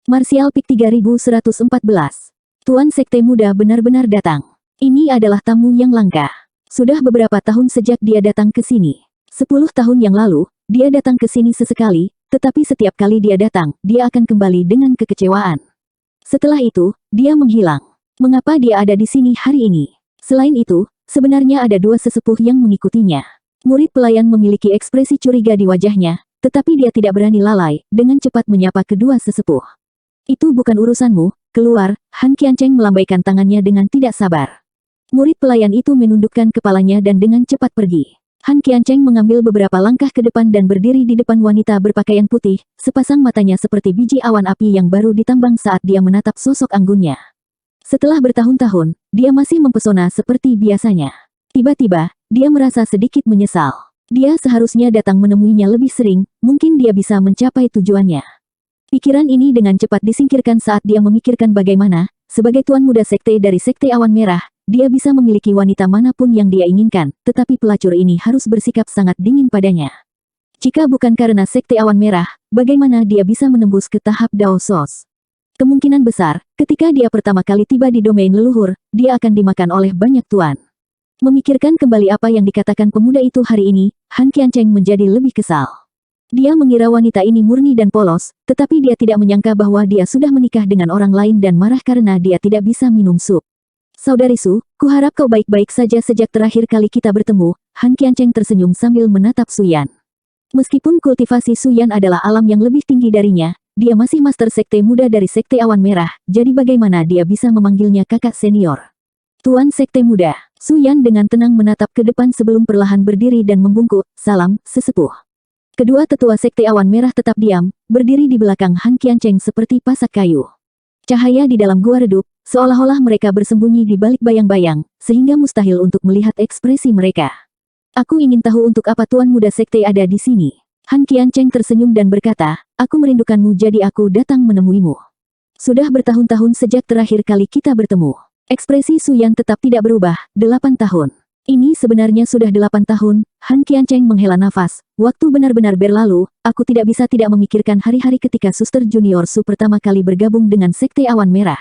Martial Peak 3114. Tuan Sekte Muda benar-benar datang. Ini adalah tamu yang langka. Sudah beberapa tahun sejak dia datang ke sini. 10 tahun yang lalu, dia datang ke sini sesekali, tetapi setiap kali dia datang, dia akan kembali dengan kekecewaan. Setelah itu, dia menghilang. Mengapa dia ada di sini hari ini? Selain itu, sebenarnya ada dua sesepuh yang mengikutinya. Murid pelayan memiliki ekspresi curiga di wajahnya, tetapi dia tidak berani lalai, dengan cepat menyapa kedua sesepuh. Itu bukan urusanmu, keluar. Han Qiancheng melambaikan tangannya dengan tidak sabar. Murid pelayan itu menundukkan kepalanya dan dengan cepat pergi. Han Qiancheng mengambil beberapa langkah ke depan dan berdiri di depan wanita berpakaian putih, sepasang matanya seperti biji awan api yang baru ditambang saat dia menatap sosok anggunnya. Setelah bertahun-tahun, dia masih mempesona seperti biasanya. Tiba-tiba, dia merasa sedikit menyesal. Dia seharusnya datang menemuinya lebih sering, mungkin dia bisa mencapai tujuannya. Pikiran ini dengan cepat disingkirkan saat dia memikirkan bagaimana, sebagai tuan muda sekte dari Sekte Awan Merah, dia bisa memiliki wanita manapun yang dia inginkan, tetapi pelacur ini harus bersikap sangat dingin padanya. Jika bukan karena Sekte Awan Merah, bagaimana dia bisa menembus ke tahap Dao Sos? Kemungkinan besar, ketika dia pertama kali tiba di domain leluhur, dia akan dimakan oleh banyak tuan. Memikirkan kembali apa yang dikatakan pemuda itu hari ini, Han Qiancheng menjadi lebih kesal. Dia mengira wanita ini murni dan polos, tetapi dia tidak menyangka bahwa dia sudah menikah dengan orang lain dan marah karena dia tidak bisa minum sup. Saudari Su, kuharap kau baik-baik saja sejak terakhir kali kita bertemu. Han Qiancheng tersenyum sambil menatap Su Yan. Meskipun kultivasi Su Yan adalah alam yang lebih tinggi darinya, dia masih master sekte muda dari Sekte Awan Merah, jadi bagaimana dia bisa memanggilnya kakak senior? Tuan Sekte Muda, Su Yan dengan tenang menatap ke depan sebelum perlahan berdiri dan membungkuk, salam, sesepuh. Kedua tetua Sekte Awan Merah tetap diam, berdiri di belakang Han Qiancheng seperti pasak kayu. Cahaya di dalam gua redup, seolah-olah mereka bersembunyi di balik bayang-bayang, sehingga mustahil untuk melihat ekspresi mereka. Aku ingin tahu untuk apa Tuan Muda Sekte ada di sini. Han Qiancheng tersenyum dan berkata, aku merindukanmu jadi aku datang menemuimu. Sudah bertahun-tahun sejak terakhir kali kita bertemu. Ekspresi Su Yan tetap tidak berubah, 8 tahun. Ini sebenarnya sudah 8 tahun, Han Qiancheng menghela nafas. Waktu benar-benar berlalu, aku tidak bisa tidak memikirkan hari-hari ketika Suster Junior Su pertama kali bergabung dengan Sekte Awan Merah.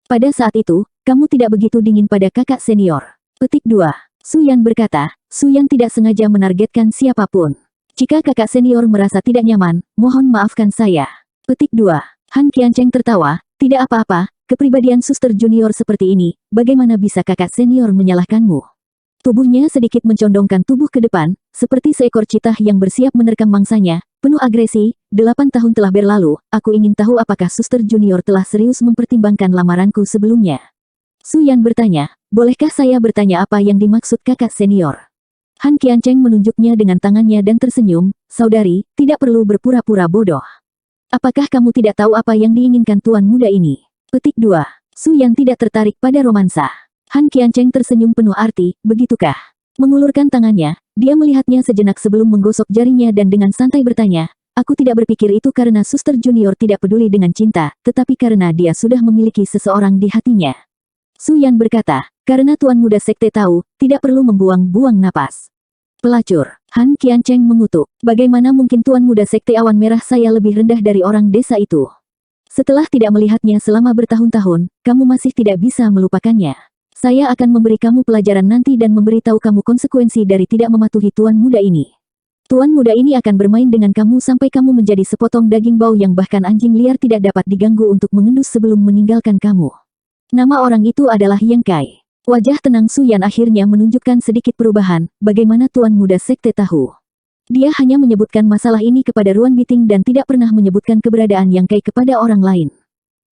Pada saat itu, kamu tidak begitu dingin pada kakak senior. Petik 2. Su Yan berkata, Su Yan tidak sengaja menargetkan siapapun. Jika kakak senior merasa tidak nyaman, mohon maafkan saya. Petik 2. Han Qiancheng tertawa, tidak apa-apa, kepribadian Suster Junior seperti ini, bagaimana bisa kakak senior menyalahkanmu? Tubuhnya sedikit mencondongkan tubuh ke depan, seperti seekor citah yang bersiap menerkam mangsanya, penuh agresi. 8 tahun telah berlalu, aku ingin tahu apakah Suster Junior telah serius mempertimbangkan lamaranku sebelumnya. Su Yan bertanya, bolehkah saya bertanya apa yang dimaksud kakak senior? Han Qiancheng menunjuknya dengan tangannya dan tersenyum, saudari, tidak perlu berpura-pura bodoh. Apakah kamu tidak tahu apa yang diinginkan tuan muda ini? Petik 2. Su Yan tidak tertarik pada romansa. Han Qiancheng tersenyum penuh arti, begitukah? Mengulurkan tangannya, dia melihatnya sejenak sebelum menggosok jarinya dan dengan santai bertanya, aku tidak berpikir itu karena Suster Junior tidak peduli dengan cinta, tetapi karena dia sudah memiliki seseorang di hatinya. Su Yan berkata, karena tuan muda sekte tahu, tidak perlu membuang-buang napas. Pelacur, Han Qiancheng mengutuk, bagaimana mungkin tuan muda Sekte Awan Merah saya lebih rendah dari orang desa itu? Setelah tidak melihatnya selama bertahun-tahun, kamu masih tidak bisa melupakannya. Saya akan memberi kamu pelajaran nanti dan memberitahu kamu konsekuensi dari tidak mematuhi tuan muda ini. Tuan muda ini akan bermain dengan kamu sampai kamu menjadi sepotong daging bau yang bahkan anjing liar tidak dapat diganggu untuk mengendus sebelum meninggalkan kamu. Nama orang itu adalah Yang Kai. Wajah tenang Su Yan akhirnya menunjukkan sedikit perubahan, bagaimana tuan muda sekte tahu. Dia hanya menyebutkan masalah ini kepada Ruan Biting dan tidak pernah menyebutkan keberadaan Yang Kai kepada orang lain.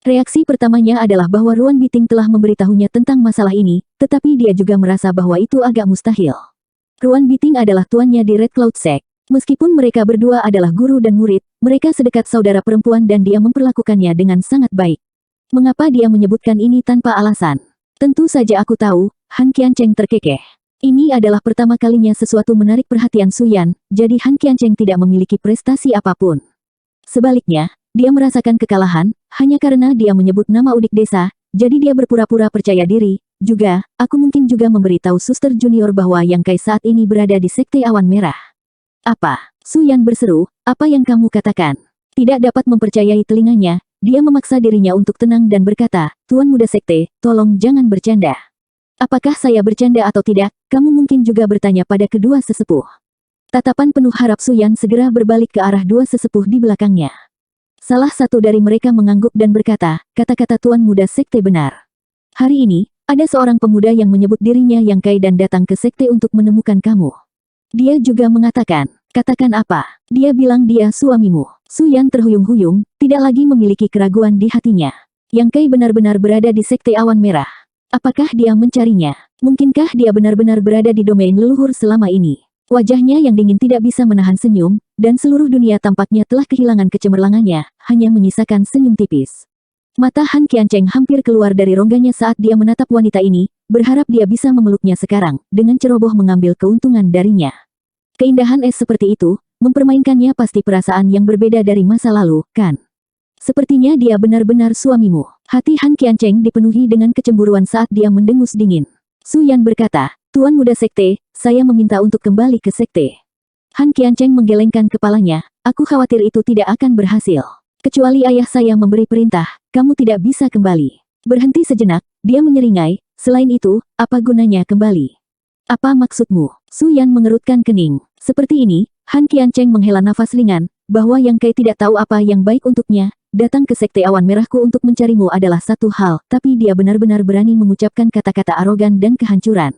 Reaksi pertamanya adalah bahwa Ruan Biting telah memberitahunya tentang masalah ini, tetapi dia juga merasa bahwa itu agak mustahil. Ruan Biting adalah tuannya di Red Cloud Sect. Meskipun mereka berdua adalah guru dan murid, mereka sedekat saudara perempuan dan dia memperlakukannya dengan sangat baik. Mengapa dia menyebutkan ini tanpa alasan? Tentu saja aku tahu, Han Qiancheng terkekeh. Ini adalah pertama kalinya sesuatu menarik perhatian Su Yan, jadi Han Qiancheng tidak memiliki prestasi apapun. Sebaliknya, dia merasakan kekalahan, hanya karena dia menyebut nama udik desa, jadi dia berpura-pura percaya diri. Juga, aku mungkin juga memberitahu Suster Junior bahwa Yang Kai saat ini berada di Sekte Awan Merah. Apa? Su Yan berseru, apa yang kamu katakan? Tidak dapat mempercayai telinganya, dia memaksa dirinya untuk tenang dan berkata, Tuan Muda Sekte, tolong jangan bercanda. Apakah saya bercanda atau tidak, kamu mungkin juga bertanya pada kedua sesepuh. Tatapan penuh harap Suyan segera berbalik ke arah dua sesepuh di belakangnya. Salah satu dari mereka mengangguk dan berkata, kata-kata Tuan Muda Sekte benar. Hari ini, ada seorang pemuda yang menyebut dirinya Yang Kai dan datang ke Sekte untuk menemukan kamu. Dia juga mengatakan, katakan apa? Dia bilang dia suamimu. Suyan terhuyung-huyung, tidak lagi memiliki keraguan di hatinya. Yang Kai benar-benar berada di Sekte Awan Merah. Apakah dia mencarinya? Mungkinkah dia benar-benar berada di domain leluhur selama ini? Wajahnya yang dingin tidak bisa menahan senyum, dan seluruh dunia tampaknya telah kehilangan kecemerlangannya, hanya menyisakan senyum tipis. Mata Han Qiancheng hampir keluar dari rongganya saat dia menatap wanita ini, berharap dia bisa memeluknya sekarang, dengan ceroboh mengambil keuntungan darinya. Keindahan es seperti itu, mempermainkannya pasti perasaan yang berbeda dari masa lalu, kan? Sepertinya dia benar-benar suamimu. Hati Han Qiancheng dipenuhi dengan kecemburuan saat dia mendengus dingin. Suyan berkata, Tuan Muda Sekte, saya meminta untuk kembali ke Sekte. Han Qiancheng menggelengkan kepalanya, aku khawatir itu tidak akan berhasil. Kecuali ayah saya memberi perintah, kamu tidak bisa kembali. Berhenti sejenak, dia menyeringai, selain itu, apa gunanya kembali? Apa maksudmu? Suyan mengerutkan kening. Seperti ini, Han Qiancheng menghela nafas ringan, bahwa Yang Kai tidak tahu apa yang baik untuknya. Datang ke Sekte Awan Merahku untuk mencarimu adalah satu hal, tapi dia benar-benar berani mengucapkan kata-kata arogan dan kehancuran.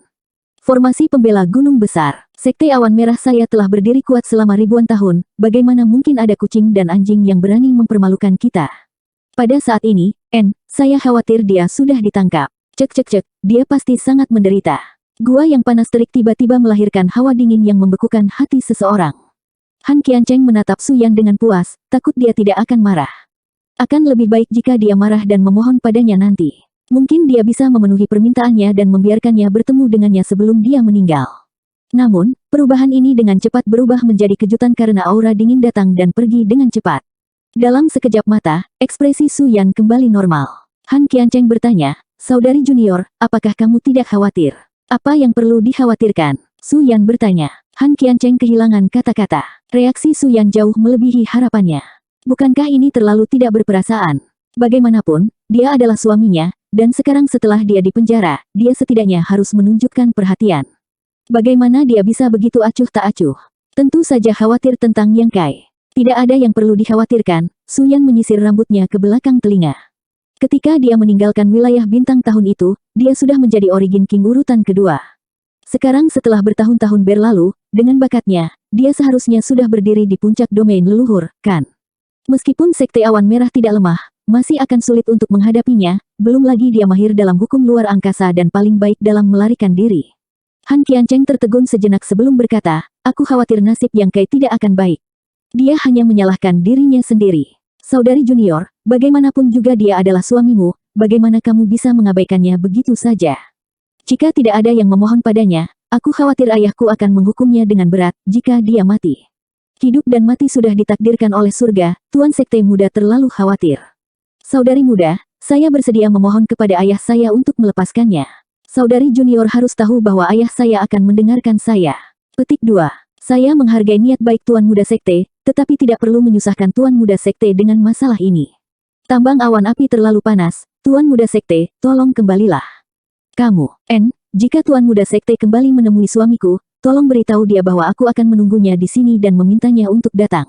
Formasi pembela Gunung Besar. Sekte Awan Merah saya telah berdiri kuat selama ribuan tahun, bagaimana mungkin ada kucing dan anjing yang berani mempermalukan kita? Pada saat ini, saya khawatir dia sudah ditangkap. Cek, dia pasti sangat menderita. Gua yang panas terik tiba-tiba melahirkan hawa dingin yang membekukan hati seseorang. Han Qiancheng menatap Suyan dengan puas, takut dia tidak akan marah. Akan lebih baik jika dia marah dan memohon padanya nanti. Mungkin dia bisa memenuhi permintaannya dan membiarkannya bertemu dengannya sebelum dia meninggal. Namun, perubahan ini dengan cepat berubah menjadi kejutan karena aura dingin datang dan pergi dengan cepat. Dalam sekejap mata, ekspresi Suyan kembali normal. Han Qiancheng bertanya, Saudari Junior, apakah kamu tidak khawatir? Apa yang perlu dikhawatirkan? Suyan bertanya. Han Qiancheng kehilangan kata-kata. Reaksi Suyan jauh melebihi harapannya. Bukankah ini terlalu tidak berperasaan? Bagaimanapun, dia adalah suaminya, dan sekarang setelah dia di penjara, dia setidaknya harus menunjukkan perhatian. Bagaimana dia bisa begitu acuh tak acuh? Tentu saja khawatir tentang Yang Kai. Tidak ada yang perlu dikhawatirkan, Suyan menyisir rambutnya ke belakang telinga. Ketika dia meninggalkan wilayah bintang tahun itu, dia sudah menjadi Origin King urutan kedua. Sekarang setelah bertahun-tahun berlalu, dengan bakatnya, dia seharusnya sudah berdiri di puncak domain leluhur, kan? Meskipun Sekte Awan Merah tidak lemah, masih akan sulit untuk menghadapinya, belum lagi dia mahir dalam hukum luar angkasa dan paling baik dalam melarikan diri. Han Qiancheng tertegun sejenak sebelum berkata, aku khawatir nasib Yang Kai tidak akan baik. Dia hanya menyalahkan dirinya sendiri. Saudari Junior, bagaimanapun juga dia adalah suamimu, bagaimana kamu bisa mengabaikannya begitu saja? Jika tidak ada yang memohon padanya, aku khawatir ayahku akan menghukumnya dengan berat jika dia mati. Hidup dan mati sudah ditakdirkan oleh surga, Tuan Sekte Muda terlalu khawatir. Saudari muda, saya bersedia memohon kepada ayah saya untuk melepaskannya. Saudari Junior harus tahu bahwa ayah saya akan mendengarkan saya. Petik 2. Saya menghargai niat baik Tuan Muda Sekte, tetapi tidak perlu menyusahkan Tuan Muda Sekte dengan masalah ini. Tambang awan api terlalu panas, Tuan Muda Sekte, tolong kembalilah. Kamu, jika Tuan Muda Sekte kembali menemui suamiku, tolong beritahu dia bahwa aku akan menunggunya di sini dan memintanya untuk datang.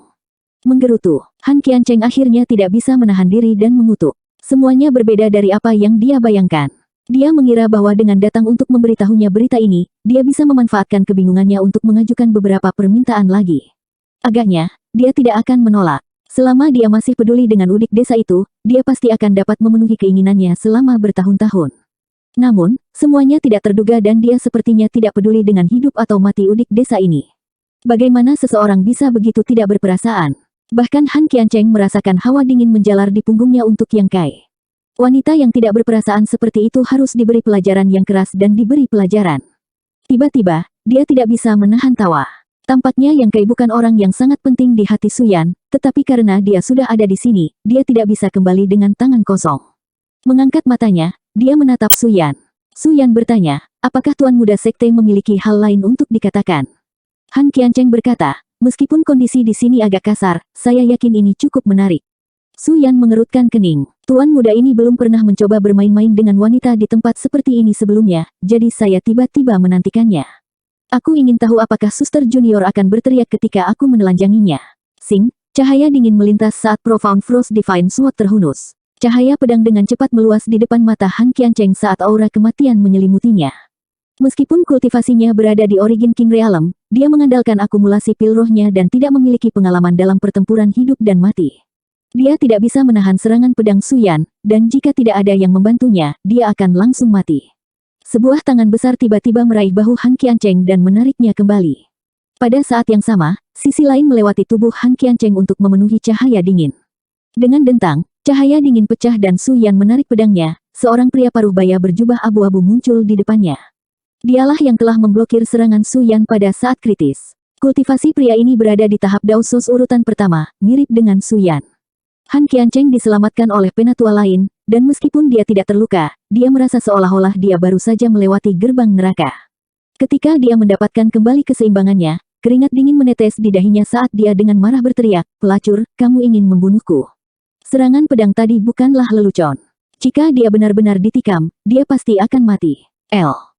Menggerutu, Han Qiancheng akhirnya tidak bisa menahan diri dan mengutuk. Semuanya berbeda dari apa yang dia bayangkan. Dia mengira bahwa dengan datang untuk memberitahunya berita ini, dia bisa memanfaatkan kebingungannya untuk mengajukan beberapa permintaan lagi. Agaknya, dia tidak akan menolak. Selama dia masih peduli dengan udik desa itu, dia pasti akan dapat memenuhi keinginannya selama bertahun-tahun. Namun, semuanya tidak terduga dan dia sepertinya tidak peduli dengan hidup atau mati udik desa ini. Bagaimana seseorang bisa begitu tidak berperasaan? Bahkan Han Qiancheng merasakan hawa dingin menjalar di punggungnya untuk Yang Kai. Wanita yang tidak berperasaan seperti itu harus diberi pelajaran yang keras dan diberi pelajaran. Tiba-tiba, dia tidak bisa menahan tawa. Tampaknya Yang Kai bukan orang yang sangat penting di hati Suyan, tetapi karena dia sudah ada di sini, dia tidak bisa kembali dengan tangan kosong. Mengangkat matanya, dia menatap Suyan. Suyan bertanya, apakah Tuan Muda Sekte memiliki hal lain untuk dikatakan? Han Qiancheng berkata, meskipun kondisi di sini agak kasar, saya yakin ini cukup menarik. Su Yan mengerutkan kening. Tuan muda ini belum pernah mencoba bermain-main dengan wanita di tempat seperti ini sebelumnya, jadi saya tiba-tiba menantikannya. Aku ingin tahu apakah suster junior akan berteriak ketika aku menelanjanginya. Sing, cahaya dingin melintas saat Profound Frost Divine Sword terhunus. Cahaya pedang dengan cepat meluas di depan mata Han Qiancheng saat aura kematian menyelimutinya. Meskipun kultivasinya berada di Origin King Realm, dia mengandalkan akumulasi pil rohnya dan tidak memiliki pengalaman dalam pertempuran hidup dan mati. Dia tidak bisa menahan serangan pedang Su Yan, dan jika tidak ada yang membantunya, dia akan langsung mati. Sebuah tangan besar tiba-tiba meraih bahu Han Qiancheng dan menariknya kembali. Pada saat yang sama, sisi lain melewati tubuh Han Qiancheng untuk memenuhi cahaya dingin. Dengan dentang, cahaya dingin pecah dan Su Yan menarik pedangnya, seorang pria paruh baya berjubah abu-abu muncul di depannya. Dialah yang telah memblokir serangan Su Yan pada saat kritis. Kultivasi pria ini berada di tahap Daosos urutan pertama, mirip dengan Su Yan. Han Qiancheng diselamatkan oleh penatua lain, dan meskipun dia tidak terluka, dia merasa seolah-olah dia baru saja melewati gerbang neraka. Ketika dia mendapatkan kembali keseimbangannya, keringat dingin menetes di dahinya saat dia dengan marah berteriak, "Pelacur, kamu ingin membunuhku." Serangan pedang tadi bukanlah lelucon. Jika dia benar-benar ditikam, dia pasti akan mati. L.